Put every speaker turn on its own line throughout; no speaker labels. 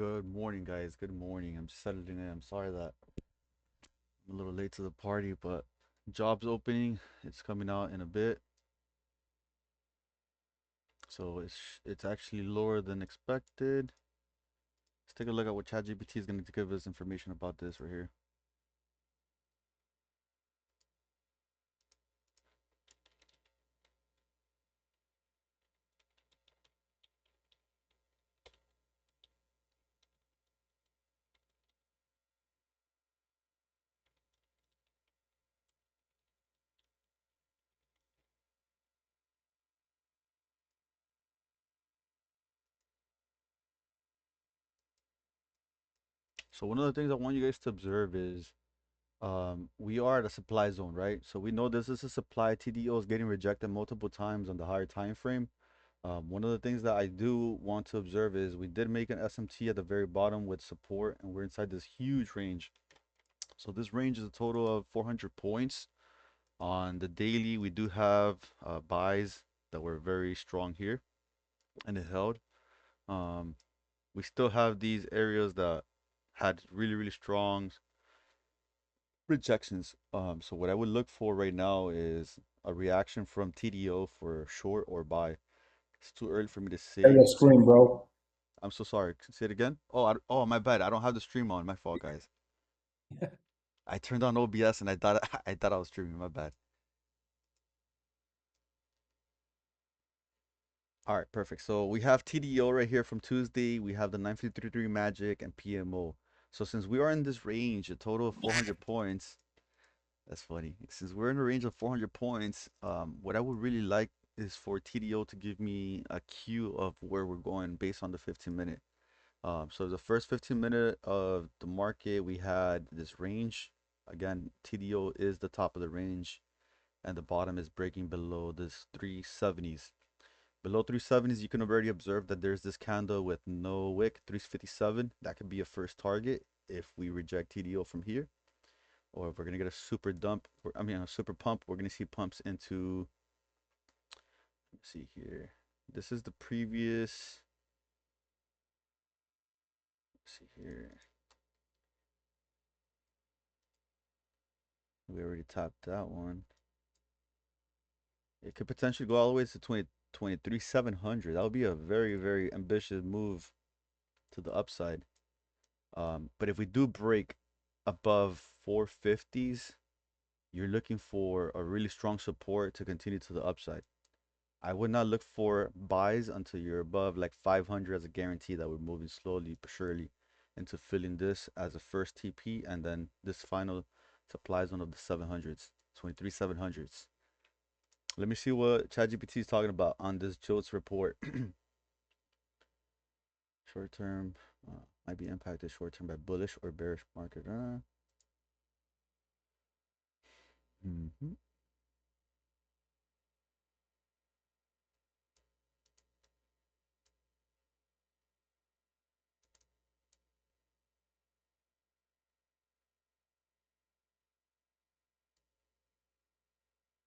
Good morning, guys. Good morning. I'm just settling in. I'm sorry that I'm a little late to the party, but job's opening. It's coming out in a bit, so it's actually lower than expected. Let's take a look at what ChatGPT is going to give us information about this right here. So one of the things I want you guys to observe is we are at a supply zone, right? So we know this is a supply. TDO is getting rejected multiple times on the higher time frame. One of the things that I do want to observe is we did make an SMT at the very bottom with support, and we're inside this huge range. So this range is a total of 400 points. On the daily, we do have buys that were very strong here, and it held. Um, we still have these areas that had really, really strong rejections. So what I would look for right now is a reaction from TDO for short or buy. It's too early for me to
Hey,
say.
your screen, bro.
I'm so sorry. Say it again. Oh, my bad. I don't have the stream on. My fault, guys. I turned on OBS and I thought I thought I was streaming. My bad. All right, perfect. So we have TDO right here from Tuesday. We have the 953 Magic and PMO. So since we are in this range, a total of 400 points, that's funny. Since we're in a range of 400 points, what I would really like is for TDO to give me a cue of where we're going based on the 15-minute. So the first 15-minute of the market, we had this range. Again, TDO is the top of the range, and the bottom is breaking below this 370s. Below 370s, you can already observe that there's this candle with no wick, 357. That could be a first target if we reject TDO from here. Or if we're going to get a super dump, a super pump, we're going to see pumps into, let's see here. This is the previous, let's see here. We already tapped that one. It could potentially go all the way to 23,700. That would be a very, very ambitious move to the upside. But if we do break above 450s, you're looking for a really strong support to continue to the upside. I would not look for buys until you're above like 500 as a guarantee that we're moving slowly but surely into filling this as a first TP and then this final supply zone of the 700s, 23 700s. Let me see what ChatGPT is talking about on this JOLTS report. Short term might be impacted short term by bullish or bearish market. Mhm.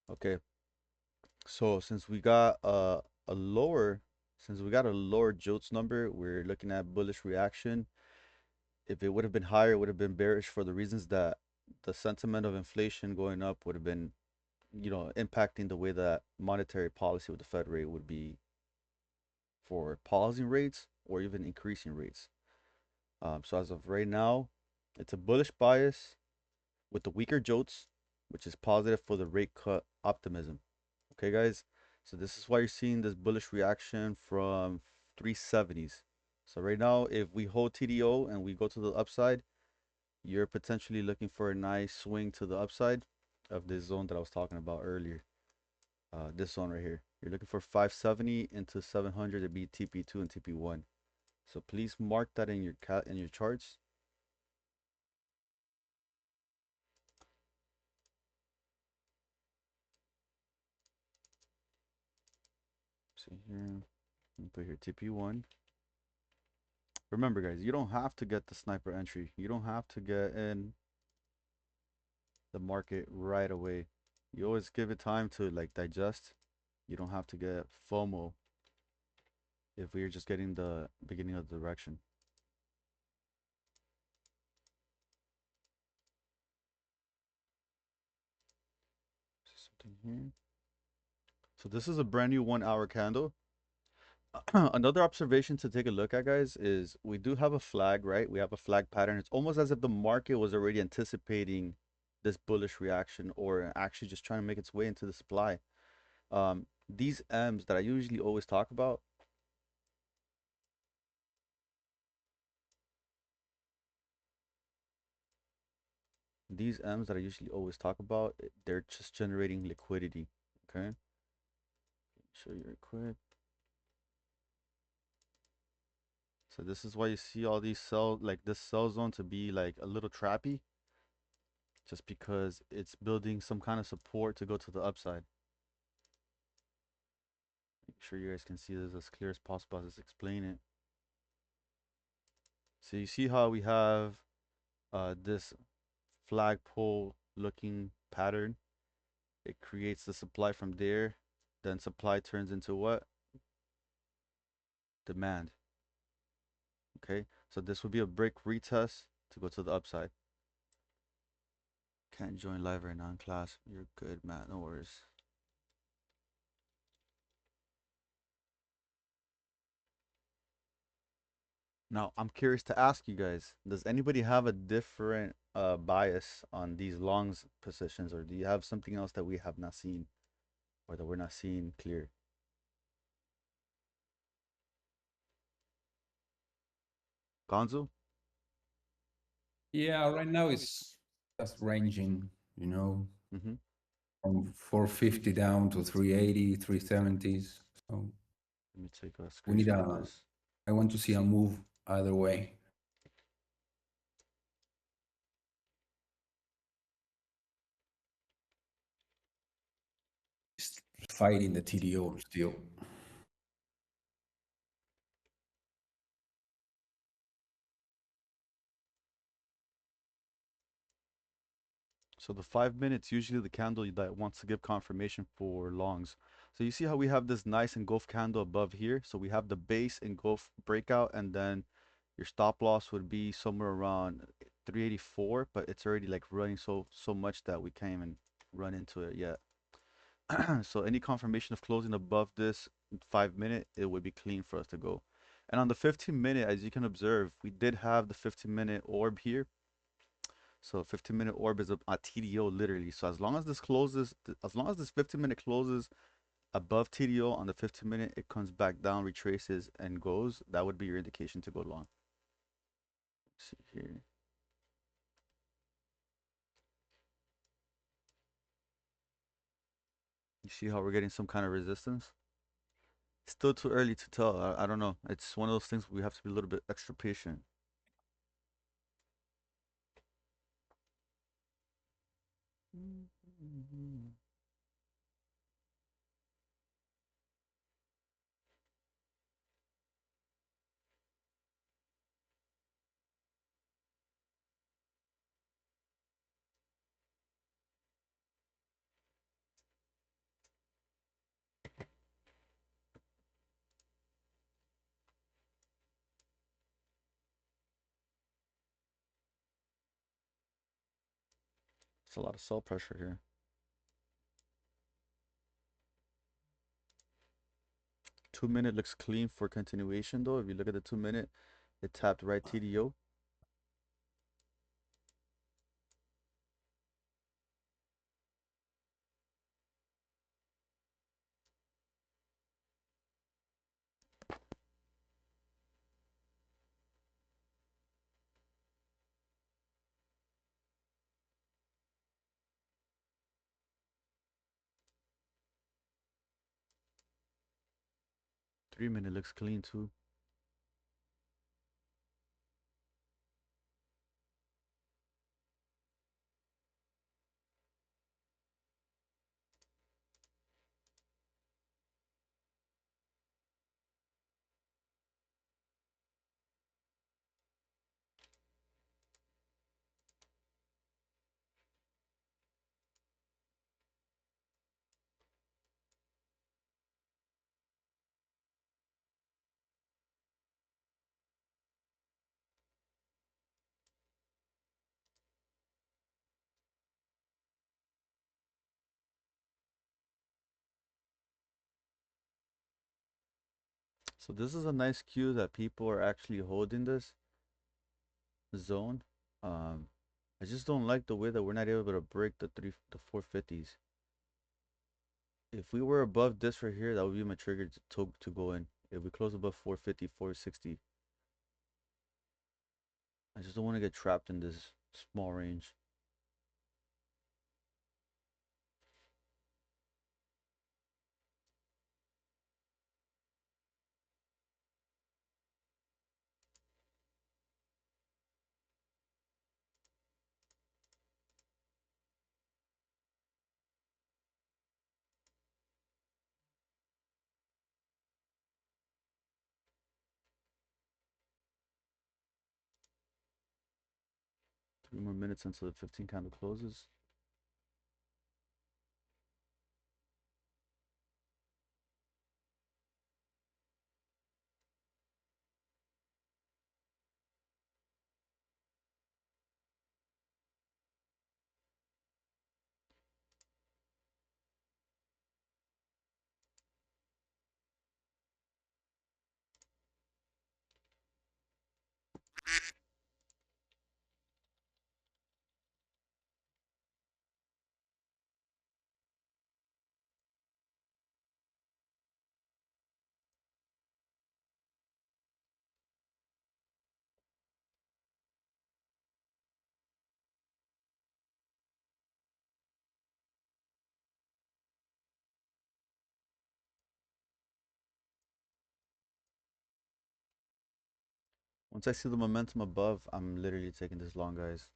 Okay, so a lower, since we got a lower JOLTS number, we're looking at bullish reaction. If it would have been higher, it would have been bearish for the reasons that the sentiment of inflation going up would have been, impacting the way that monetary policy with the Fed rate would be for pausing rates or even increasing rates. So as of right now, it's a bullish bias with the weaker JOLTS, which is positive for the rate cut optimism. Okay, guys. So this is why you're seeing this bullish reaction from 370s. So right now, if we hold TDO and we go to the upside, you're potentially looking for a nice swing to the upside of this zone that I was talking about earlier. This zone right here. You're looking for 570 into 700 to be TP2 and TP1. So please mark that in your charts. See here, put here TP1. Remember, guys, you don't have to get the sniper entry. You don't have to get in the market right away. You always give it time to like digest. You don't have to get FOMO if we're just getting the beginning of the direction. Mhm. So this is a brand new 1 hour candle. Another observation to take a look at, guys, is we do have a flag, right? We have a flag pattern. It's almost as if the market was already anticipating this bullish reaction or actually just trying to make its way into the supply. These M's that I usually always talk about, these M's that I usually always talk about, they're just generating liquidity. Okay, show you real quick. So this is why you see all these sell, like this sell zone to be like a little trappy, just because it's building some kind of support to go to the upside. Make sure you guys can see this as clear as possible as I explain it. So you see how we have this flagpole looking pattern. It creates the supply from there. Then supply turns into what? Demand. Okay, so this would be a break retest to go to the upside. Can't join live right now in class. You're good, Matt. No worries. Now, I'm curious to ask you guys, does anybody have a different bias on these longs positions, or do you have something else that we have not seen or that we're not seeing clear? Gonzo?
Yeah, right now it's just ranging, you know,
Mm-hmm.
from 450 down to 380, 370s. So
Let me take a
we need
screenshot of
a,
this.
I want to see a move either way. It's fighting the TDO still.
So the 5 minutes usually the candle that wants to give confirmation for longs. So you see how we have this nice engulf candle above here. So we have the base engulf breakout, and then your stop loss would be somewhere around 384, but it's already like running so much that we can't even run into it yet. So any confirmation of closing above this 5 minute, it would be clean for us to go. And on the 15 minute, as you can observe, we did have the 15 minute orb here. So 15 minute orb is a TDO literally. So as long as this closes, as long as this 15 minute closes above TDO on the 15 minute, it comes back down, retraces, and goes. That would be your indication to go long. Let's see here. You see how we're getting some kind of resistance? Still too early to tell. I don't know. It's one of those things we have to be a little bit extra patient. Mhm. 'It's a lot of sell pressure here. 2 minute looks clean for continuation though. If you look at the 2 minute, it tapped right TDO. 3 minute looks clean too. So this is a nice cue that people are actually holding this zone. Um, I just don't like the way that we're not able to break the 450s. If we were above this right here, that would be my trigger to go in. If we close above 450, 460, I just don't want to get trapped in this small range. 3 more minutes until the 15 candle closes. Once I see the momentum above, I'm literally taking this long, guys.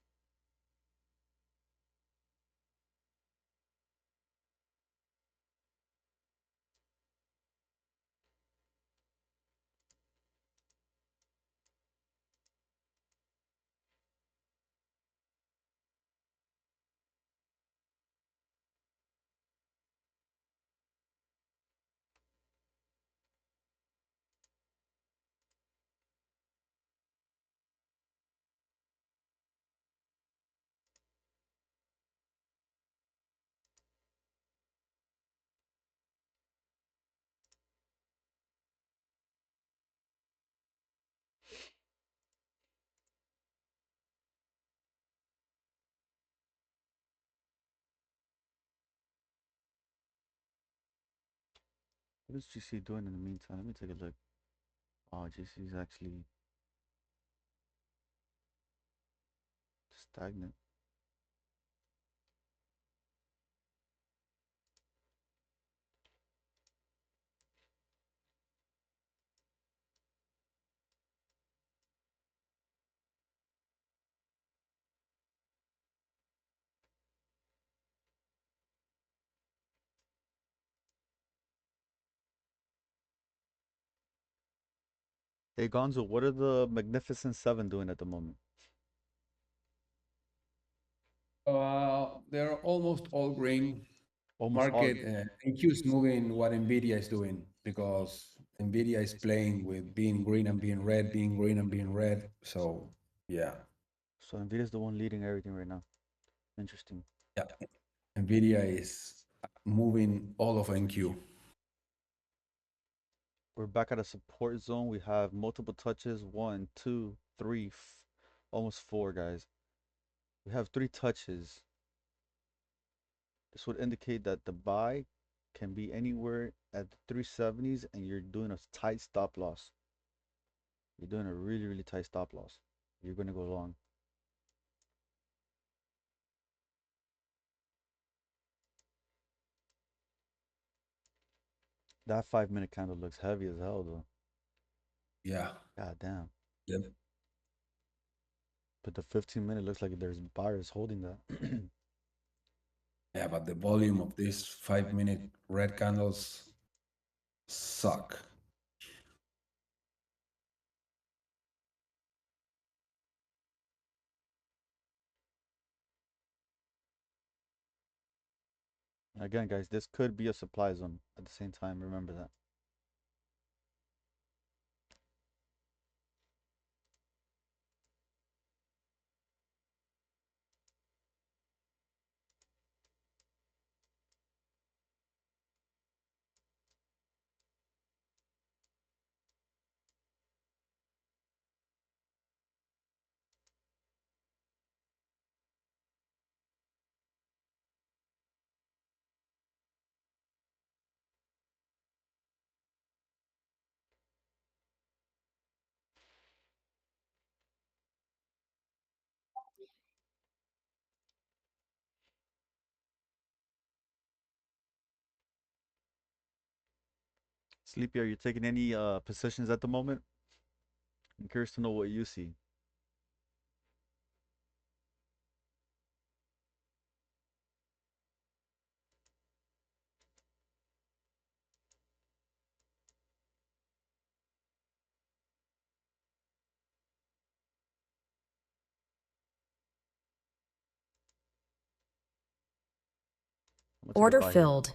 What is GC doing in the meantime? Let me take a look. Oh, GC is actually stagnant. Hey, Gonzo, what are the Magnificent Seven doing at the moment?
They're almost all green.
Almost all.
Market NQ is moving what Nvidia is doing because Nvidia is playing with being green and being red, being green and being red. So yeah,
So Nvidia's the one leading everything right now. Interesting.
yeah, Nvidia is moving all of NQ.
We're back at a support zone. We have multiple touches. One, two, three, almost four, guys. We have three touches. This would indicate that the buy can be anywhere at the 370s and you're doing a tight stop loss. You're doing a really, really tight stop loss. You're going to go long. That 5 minute candle looks heavy as hell, though.
Yeah.
God damn.
Yep.
But the 15 minute looks like there's buyers holding that.
Yeah, but the volume of these 5 minute red candles suck.
Again, guys, this could be a supply zone at the same time. Remember that. Sleepy, are you taking any positions at the moment? I'm curious to know what you see. I'm gonna take a
Order
buy here.
filled.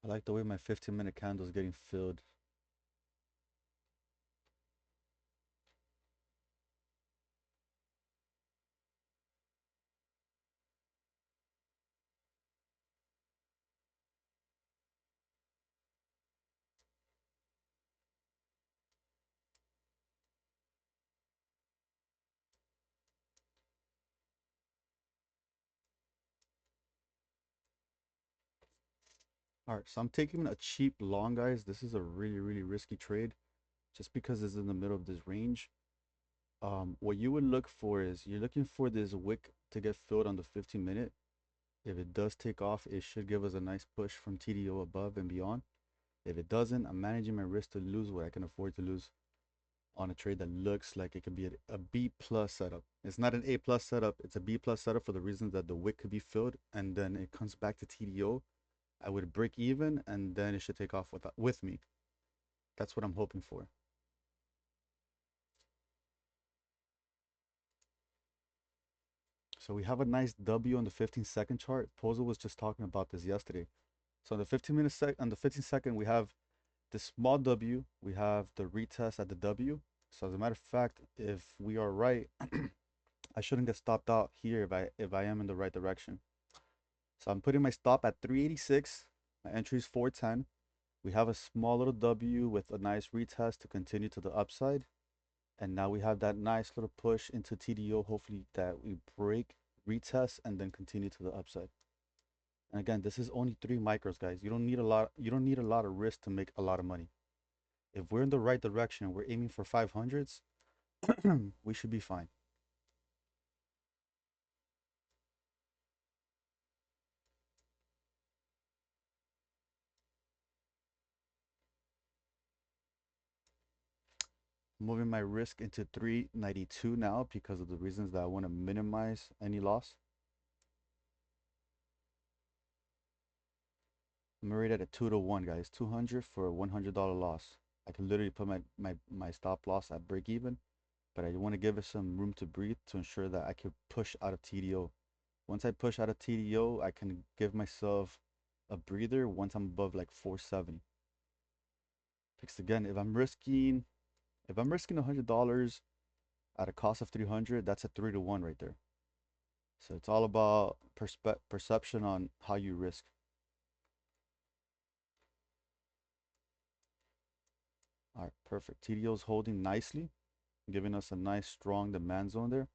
I like the way my 15-minute candle is getting filled. All right, so I'm taking a cheap long, guys. This is a really, really risky trade just because it's in the middle of this range. What you would look for is you're looking for this wick to get filled on the 15 minute. If it does take off, it should give us a nice push from TDO above and beyond. If it doesn't, I'm managing my risk to lose what I can afford to lose on a trade that looks like it could be a B plus setup. It's not an A plus setup. It's a B plus setup for the reasons that the wick could be filled and then it comes back to TDO. I would break even and then it should take off with me. That's what I'm hoping for. So we have a nice W on the 15-second chart. Pozo was just talking about this yesterday. So on the 15 second, we have the small W. We have the retest at the W. So as a matter of fact, if we are right, I shouldn't get stopped out here if I am in the right direction. So I'm putting my stop at 386. My entry is 410. We have a small little W with a nice retest to continue to the upside. And now we have that nice little push into TDO. Hopefully that we break, retest, and then continue to the upside. And again, this is only 3 micros, guys. You don't need a lot. You don't need a lot of risk to make a lot of money. If we're in the right direction, we're aiming for 500s, we should be fine. Moving my risk into 392 now because of the reasons that I want to minimize any loss. I'm rated at 2 to 1, guys. 200 for a $100 loss. I can literally put my stop loss at break even, but I want to give it some room to breathe to ensure that I can push out of TDO. Once I push out of TDO, I can give myself a breather once I'm above like 470. Because again, if I'm risking $100 at a cost of 300, that's a 3 to 1 right there. So it's all about perception on how you risk. All right, perfect. TDO is holding nicely, giving us a nice strong demand zone there.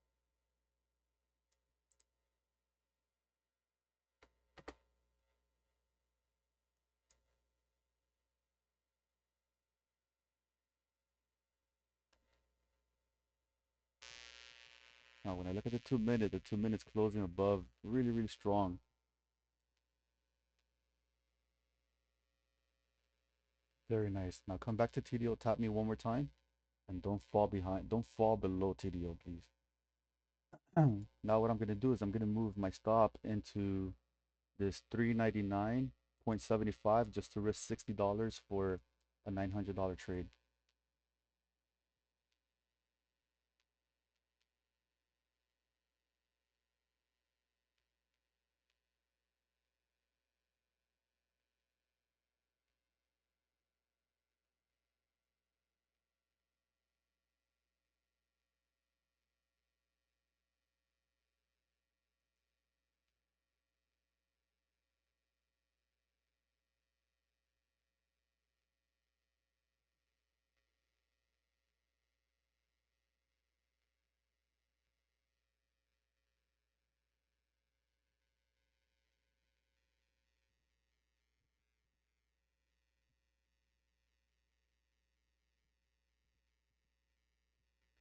Now, when I look at the 2 minutes closing above, really, really strong. Very nice. Now come back to TDO, tap me one more time, and don't fall behind. Don't fall below TDO, please. Now what I'm gonna do is I'm gonna move my stop into this 399.75 just to risk $60 for a $900 trade.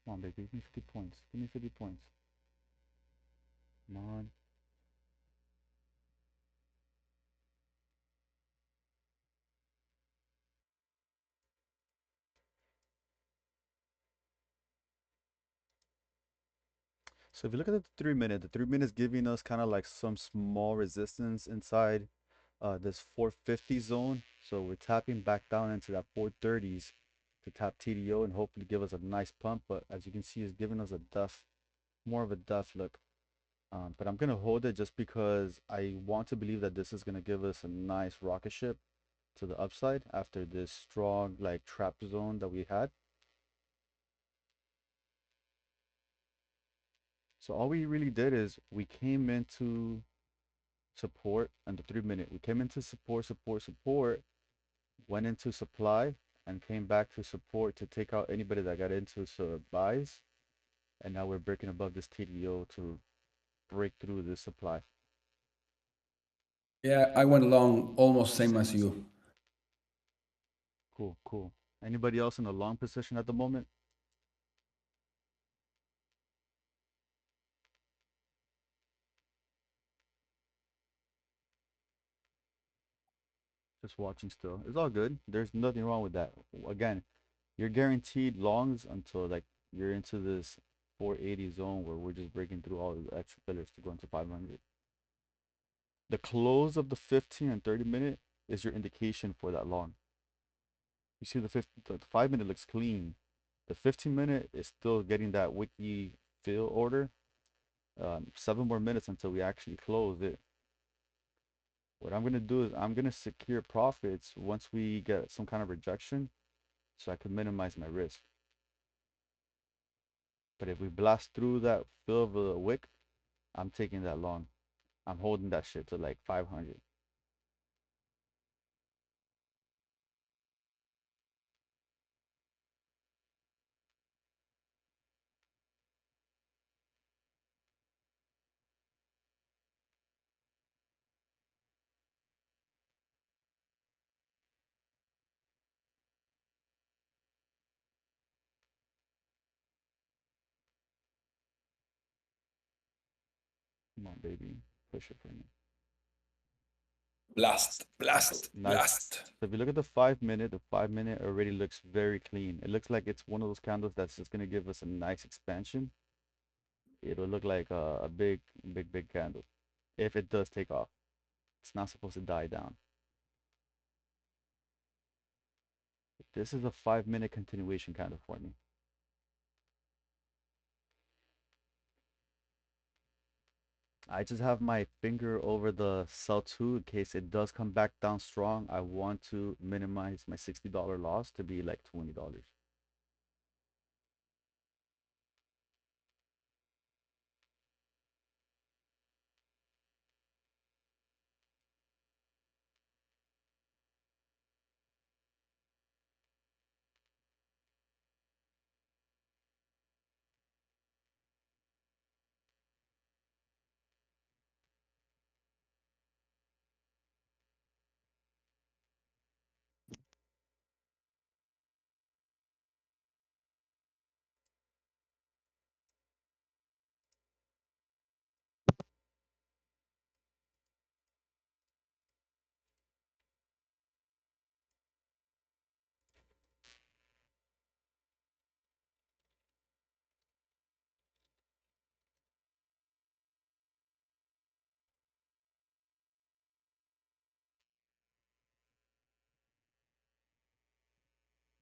Come on, baby. Give me 50 points. Give me 50 points. Come on. So if you look at the 3 minute is giving us kind of like some small resistance inside this 450 zone. So we're tapping back down into that 430s to tap TDO and hopefully give us a nice pump. But as you can see, it's giving us a duff, more of a duff look. But I'm gonna hold it just because I want to believe that this is gonna give us a nice rocket ship to the upside after this strong like trap zone that we had. So all we really did is we came into support on the 3 minute. We came into support, went into supply, and came back to support to take out anybody that got into buys. And now we're breaking above this TDO to break through this supply.
Yeah, I went along almost same as you.
Cool, cool. Anybody else in a long position at the moment? Just watching still. It's all good. There's nothing wrong with that. Again, you're guaranteed longs until like you're into this 480 zone where we're just breaking through all the extra fillers to go into 500. The close of the 15 and 30 minute is your indication for that long. You see the 5 minute looks clean. The 15 minute is still getting that wiki fill order. 7 more minutes until we actually close it. What I'm gonna do is I'm gonna secure profits once we get some kind of rejection so I can minimize my risk. But if we blast through that fill of a wick, I'm taking that long. I'm holding that shit to like 500. Come on, baby. Push it for me.
Blast, blast,
Nice.
blast.
So if you look at the 5 minute already looks very clean. It looks like it's one of those candles that's just gonna give us a nice expansion. It'll look like a big candle if it does take off. It's not supposed to die down. This is a 5 minute continuation candle for me. I just have my finger over the sell two in case it does come back down strong. I want to minimize my $60 loss to be like $20.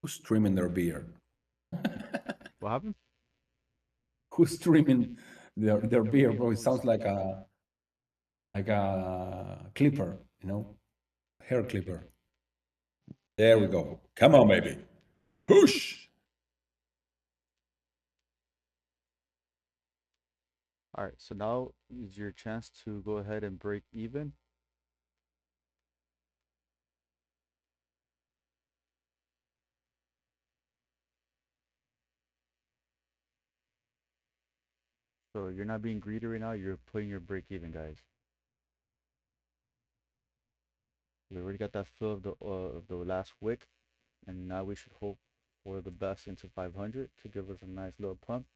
Who's streaming their beer?
What happened?
Who's streaming their beer, bro? It sounds like a clipper, hair clipper. There we go. Come on, baby. Push.
All right, so now is your chance to go ahead and break even. So you're not being greedy right now. You're putting your break even, guys. We already got that fill of the last wick, and now we should hope for the best into 500 to give us a nice little pump.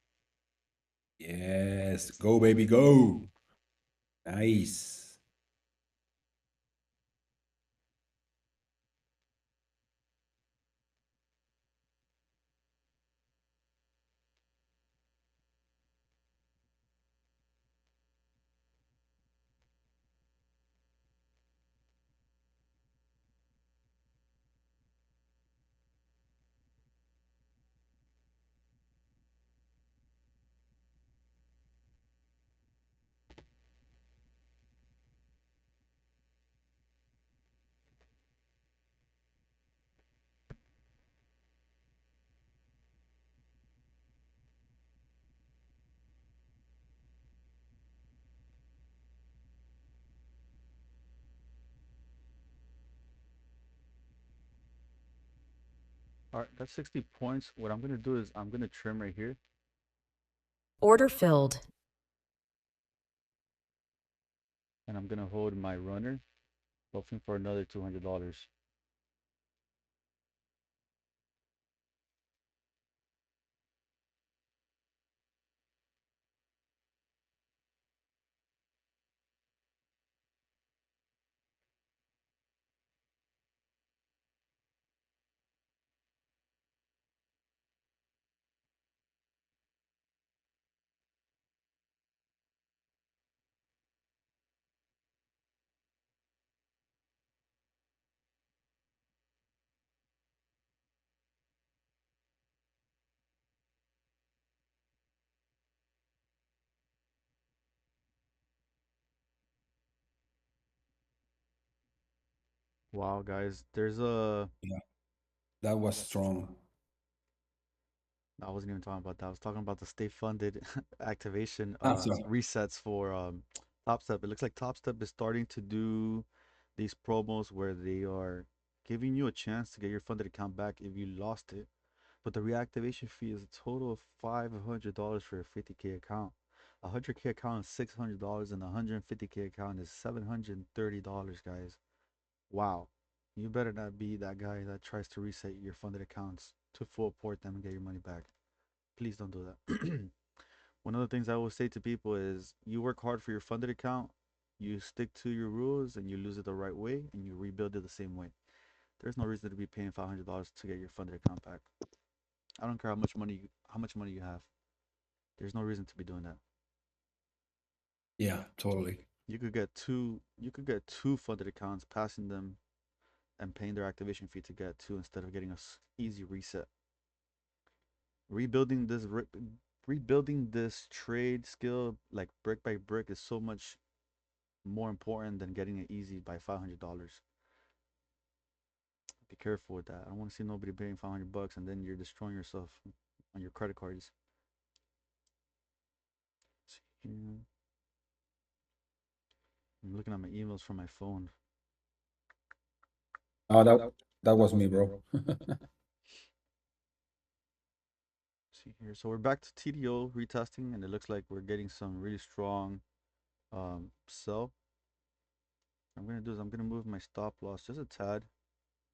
Yes. Go, baby, go. Nice.
All right, that's 60 points. What I'm gonna do is I'm gonna trim right here,
Order filled.
and I'm gonna hold my runner, hoping for another $200. Wow, guys, there's a
Yeah, that was strong.
I wasn't even talking about that. I was talking about the state funded activation
Ah, so
resets for Top Step. It looks like Top Step is starting to do these promos where they are giving you a chance to get your funded account back if you lost it. But the reactivation fee is a total of $500 for a 50K account. A 100K account is $600 and a 150K account is $730, guys. Wow. You better not be that guy that tries to reset your funded accounts to full port them and get your money back. Please don't do that. One of the things I always say to people is you work hard for your funded account, you stick to your rules, and you lose it the right way, and you rebuild it the same way. There's no reason to be paying $500 to get your funded account back. I don't care how much money you have. There's no reason to be doing that.
yeah, totally.
You could get two funded accounts, passing them and paying their activation fee to get two instead of getting a easy reset. Rebuilding this rebuilding this trade skill like brick by brick is so much more important than getting it easy by $500. Be careful with that. I don't want to see nobody paying 500 bucks and then you're destroying yourself on your credit cards. See here. I'm looking at my emails from my phone.
Oh, that was me, bro.
See here. So we're back to TDO retesting, and it looks like we're getting some really strong sell. What I'm gonna do is I'm gonna move my stop loss just a tad,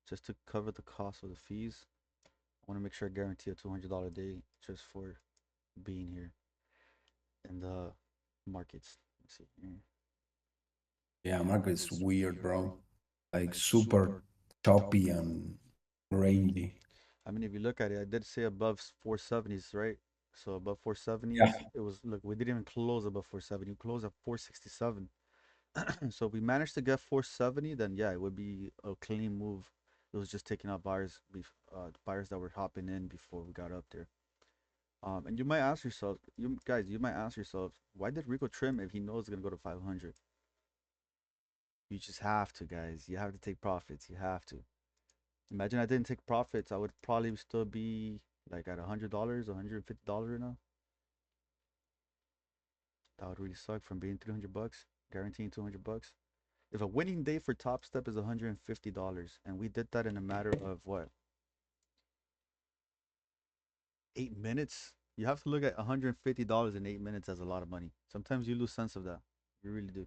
just to cover the cost of the fees. I want to make sure I guarantee a $200 day just for being here in the markets. Let's see here.
Yeah, market's weird, bro. Like super choppy and rangy.
I mean, if you look at it, I did say above 470s, right? So above
Yeah,
470s, it was look, we didn't even close above 470. We closed at 467. So if we managed to get 470, then yeah, it would be a clean move. It was just taking out buyers that were hopping in before we got up there. And you might ask yourself, you guys, you might ask yourself, why did Rico trim if he knows it's gonna go to 500? You just have to, guys. You have to take profits. You have to. Imagine I didn't take profits, I would probably still be like at $100, $150 right now. That would really suck from being 300 bucks, guaranteeing 200 bucks. If a winning day for Top Step is $150, and we did that in a matter of what, 8 minutes? You have to look at $150 in 8 minutes as a lot of money. Sometimes you lose sense of that. You really do.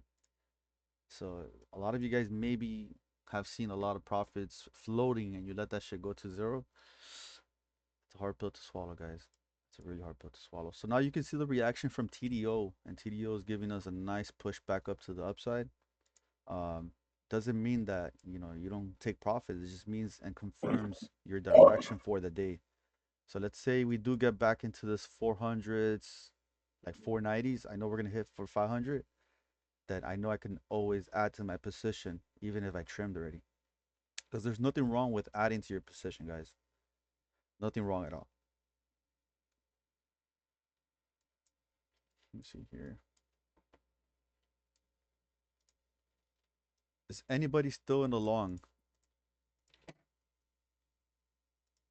So a lot of you guys maybe have seen a lot of profits floating and you let that shit go to zero. a hard pill to swallow, guys. It's a really hard pill to swallow. So now you can see the reaction from TDO, and TDO is giving us a nice push back up to the upside. Um, doesn't mean that you don't take profit. It just means and confirms your direction for the day. So let's say we do get back into this 400s, like 490s. I know we're gonna hit for 500. Then I know I can always add to my position, even if I trimmed already. Because there's nothing wrong with adding to your position, guys. Nothing wrong at all. Let me see here. Is anybody still in the long?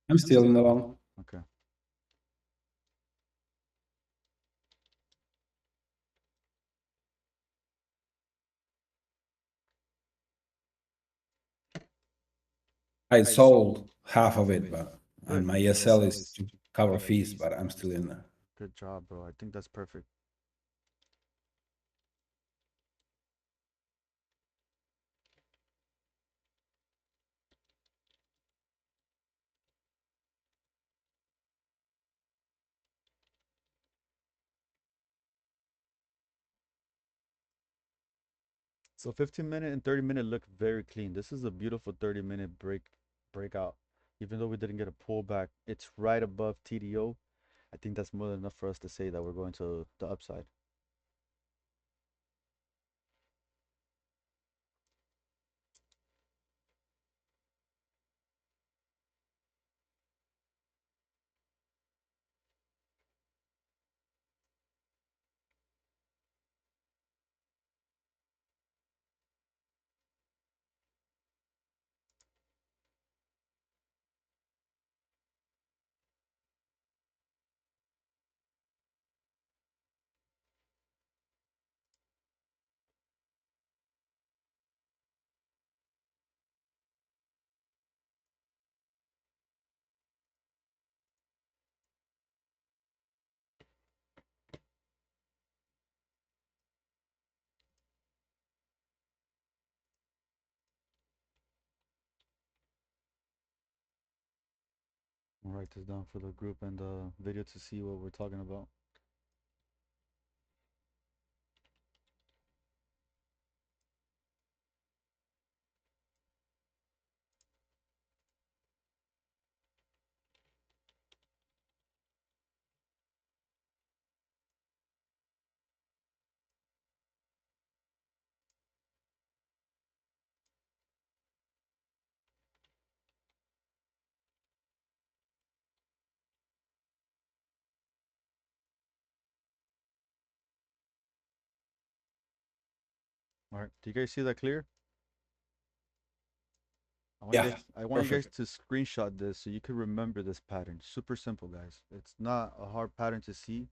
I'm still in the long.
Okay.
I sold half of it, but and
Good.
my SL is to cover fees, but I'm still in there.
Good job, bro. I think that's perfect. So 15-minute and 30-minute look very clean. This is a beautiful 30-minute breakout. Even though we didn't get a pullback, it's right above TDO. I think that's more than enough for us to say that we're going to the upside. I'll write this down for the group and the video to see what we're talking about. All right. Do you guys see that clear?
Yeah,
I want you guys
perfect.
to screenshot this so you can remember this pattern. Super simple, guys. It's not a hard pattern to see.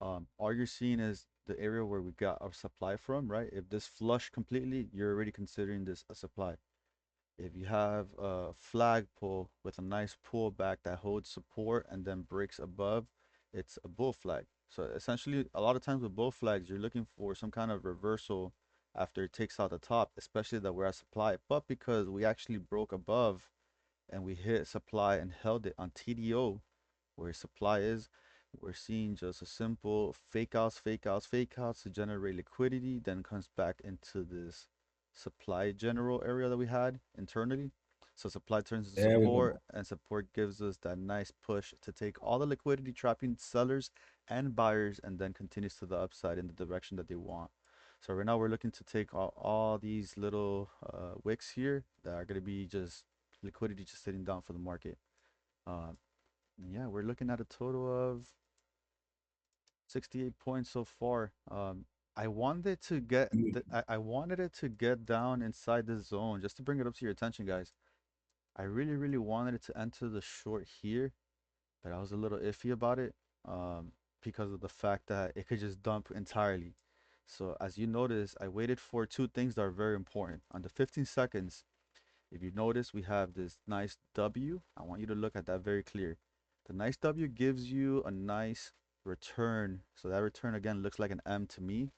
All you're seeing is the area where we got our supply from, right? If this flush completely, you're already considering this a supply. If you have a flagpole with a nice pullback that holds support and then breaks above, it's a bull flag. So essentially, a lot of times with bull flags, you're looking for some kind of reversal after it takes out the top, especially that we're at supply. But because we actually broke above and we hit supply and held it on TDO, where supply is, we're seeing just a simple fake outs, fake outs, fake outs to generate liquidity, then comes back into this supply general area that we had internally. So supply turns to
There we
support,
go.
and support gives us that nice push to take all the liquidity, trapping sellers and buyers, and then continues to the upside in the direction that they want. So right now we're looking to take all these little wicks here that are going to be just liquidity just sitting down for the market. Uh, yeah, we're looking at a total of 68 points so far. I wanted to get I wanted it to get down inside this zone just to bring it up to your attention, guys. I really, really wanted it to enter the short here, but I was a little iffy about it because of the fact that it could just dump entirely. So as you notice, I waited for two things that are very important. On the 15 seconds, if you notice, we have this nice W. I want you to look at that very clear. The nice W gives you a nice return. So that return again looks like an M to me.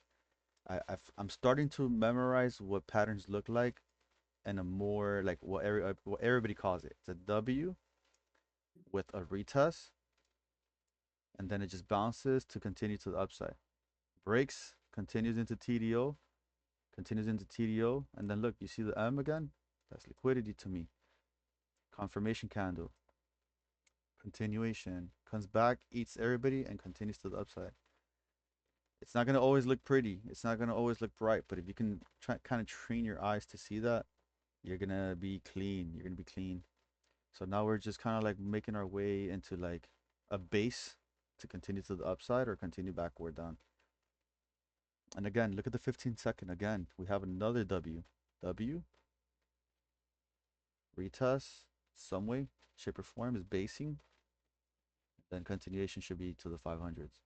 I'm starting to memorize what patterns look like and a more like what everybody calls it. It's a W with a retest, and then it just bounces to continue to the upside. Breaks, continues into TDO, continues into TDO, and then look, you see the M again? That's liquidity to me. Confirmation candle, continuation, comes back, eats everybody, and continues to the upside. It's not gonna always look pretty. It's not gonna always look bright, but if you can try kind of train your eyes to see that, you're gonna be clean. You're gonna be clean. So now we're just kind of like making our way into like a base to continue to the upside or continue backward down. And again, look at the 15-second. Again, we have another W. W, retest, some way, shape, or form is basing. Then continuation should be to the 500s.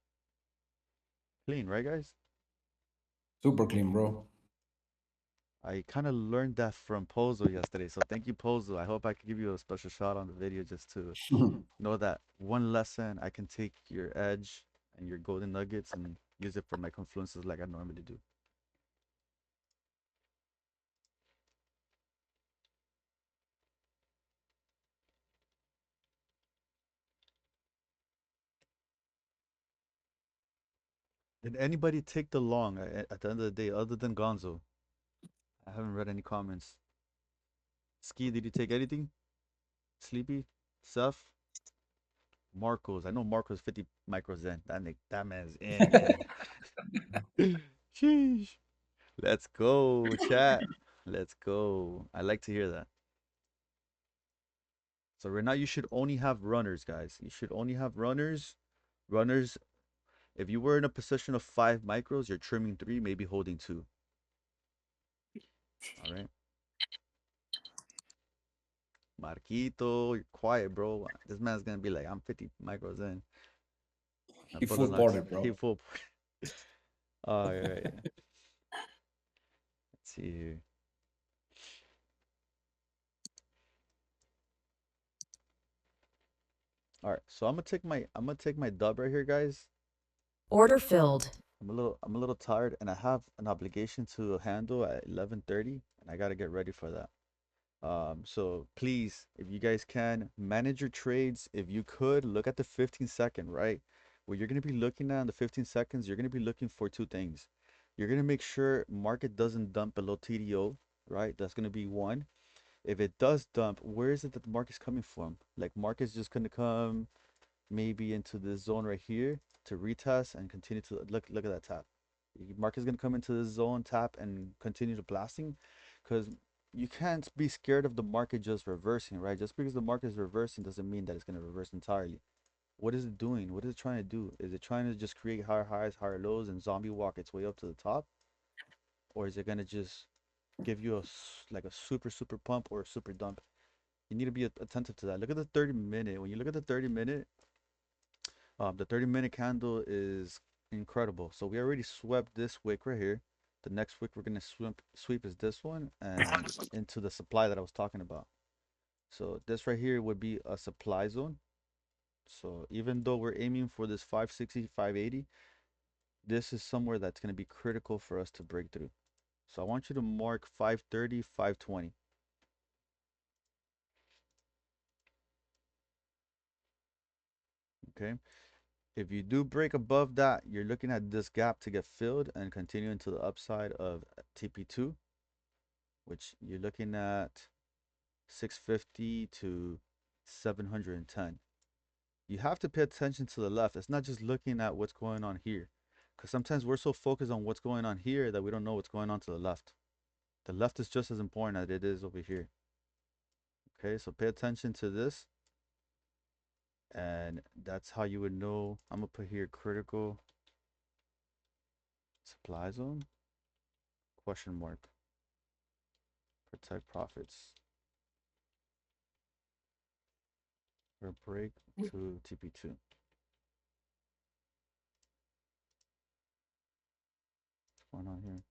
Clean, right, guys?
Super clean, bro.
I kind of learned that from Pozo yesterday. So thank you, Pozo. I hope I can give you a special shout on the video just to know that one lesson I can take your edge and your golden nuggets and use it for my confluences like I normally do. Did anybody take the long at the end of the day other than Gonzo? I haven't read any comments. Ski, did you take anything? Sleepy? Seth? Marcos. I know Marcos 50 micros in. That man's in. Sheesh. Let's go, chat. Let's go. I like to hear that. So right now you should only have runners, guys. You should only have runners. Runners, if you were in a position of 5 micros, you're trimming 3, maybe holding 2. All right. Marquito, you're quiet, bro. This man's gonna be like, I'm 50 micros in.
He
Brother
full
Lux,
ported,
he
bro.
full. All right. Let's see here. All right, so I'm gonna take my dub right here, guys.
Order filled.
I'm a little tired, and I have an obligation to handle at 11:30, and I gotta get ready for that. So please, if you guys can manage your trades, if you could look at the 15-second, right? What you're gonna be looking at in the 15 seconds, you're gonna be looking for two things. You're gonna make sure market doesn't dump below TDO, right? That's gonna be one. If it does dump, where is it that the market's coming from? Like market's just gonna come maybe into this zone right here to retest and continue to look at that tap. Market's gonna come into this zone, tap, and continue to blasting, because you can't be scared of the market just reversing, right? Just because the market is reversing doesn't mean that it's gonna reverse entirely. What is it doing? What is it trying to do? Is it trying to just create higher highs, higher lows, and zombie walk its way up to the top, or is it gonna just give you like a super pump or a super dump? You need to be attentive to that. Look at the 30-minute. When you look at the 30-minute candle is incredible. So we already swept this wick right here. The next wick we're gonna sweep is this one and into the supply that I was talking about. So this right here would be a supply zone. So even though we're aiming for this 560, 580, this is somewhere that's gonna be critical for us to break through. So I want you to mark 530, 520. Okay. If you do break above that, you're looking at this gap to get filled and continue into the upside of TP2, which you're looking at 650 to 710. You have to pay attention to the left. It's not just looking at what's going on here, because sometimes we're so focused on what's going on here that we don't know what's going on to the left. The left is just as important as it is over here. Okay, so pay attention to this, and that's how you would know. I'm gonna put here critical supply zone, question mark, protect profits, or break to TP2. What's going on here?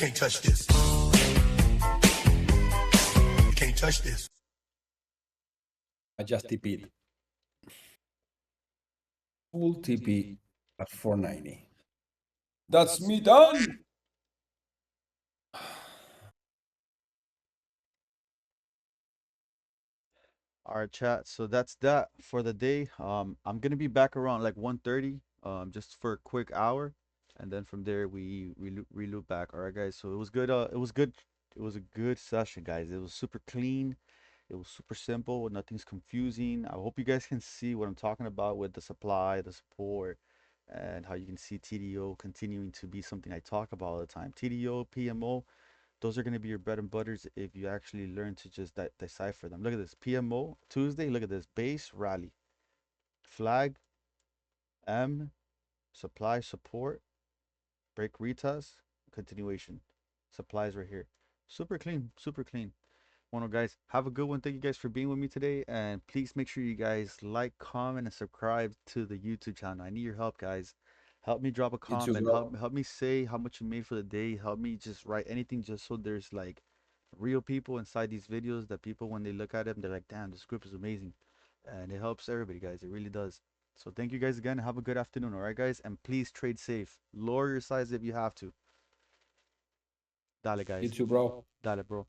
can't touch this. You can't touch this.
I just TP'd. Full TP at 490. That's me done.
All right, chat. So that's that for the day. I'm gonna be back around like 1:30, just for a quick hour, and then from there we reloop back. All right, guys. So it was good. It was good. It was a good session, guys. It was super clean. It was super simple. Nothing's confusing. I hope you guys can see what I'm talking about with the supply, the support, and how you can see TDO continuing to be something I talk about all the time. TDO, PMO, those are going to be your bread and butters if you actually learn to just decipher them. Look at this. PMO, Tuesday, look at this. Base, rally. Flag, M, supply, support, break retest, continuation. Supplies right here. Super clean, super clean. Well, guys, have a good one. Thank you guys for being with me today. And please make sure you guys like, comment, and subscribe to the YouTube channel. I need your help, guys. Help me drop a
You too,
comment.
bro.
Help me say how much you made for the day. Help me just write anything just so there's like real people inside these videos that people, when they look at them, they're like, damn, this group is amazing. And it helps everybody, guys. It really does. So thank you guys again. Have a good afternoon. All right, guys. And please trade safe. Lower your size if you have to. Dale,
You
guys.
too, bro.
Dale, bro.